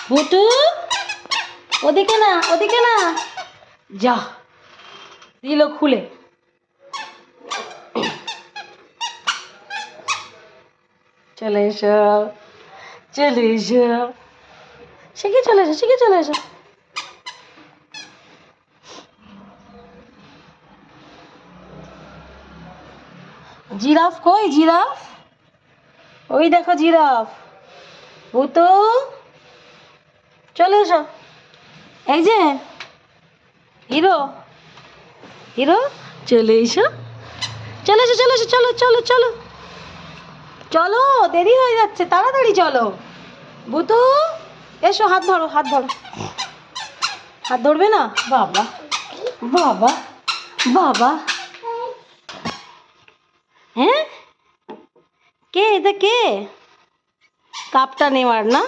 ভুতু, ওদিকে না, ওদিকে না, যা দিল খুলে। চলে এসো, চলে এসো, শিখে চলে এসো, শিখে চলে এসো। জিরাফ কই? জিরাফ, ওই দেখো জিরাফ। ভুতু, চলে এসো। এই যে হিরো, হিরো, চলে এসো, চলে এসো, চলে এসো, চলো চলো চলো চলো, দেরি হয়ে যাচ্ছে, তাড়াতাড়ি চলো। ভুতু, এসো, হাত ধরো, হাত ধরো। হাত ধরবে না? বাবা, বাবা, বাবা। হ্যাঁ, কে এটা? কে? কাপটা নেওয়ার না,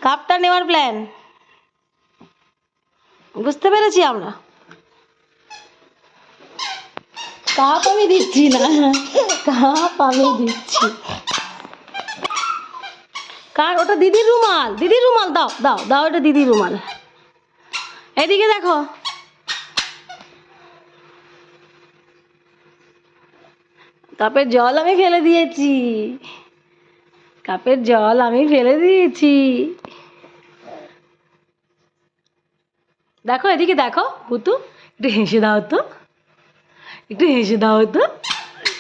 কাপটা নেওয়ার প্ল্যান বুঝতে পেরেছি আমরা। কাপ আমি দিচ্ছি না, কাপ আমি দিচ্ছি। কার ওটা? দিদির রুমাল, দিদির রুমাল দাও, দাও দাও, এটা দিদির রুমাল। এদিকে দেখো, কাপের জল আমি ফেলে দিয়েছি, কাপের জল আমি ফেলে দিয়েছি। দেখো এদিকে দেখো ভুতু, একটু হেসে দাও তো, একটু হেসে দাও তো।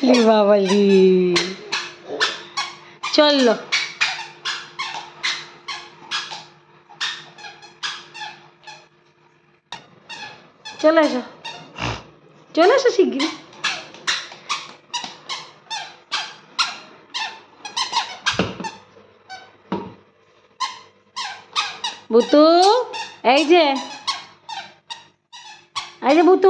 লি বাবা লি, চললো। চলে এসো, চলে এসো শিগগিরি। ভুতু, এই যে, এই যে ভুতু,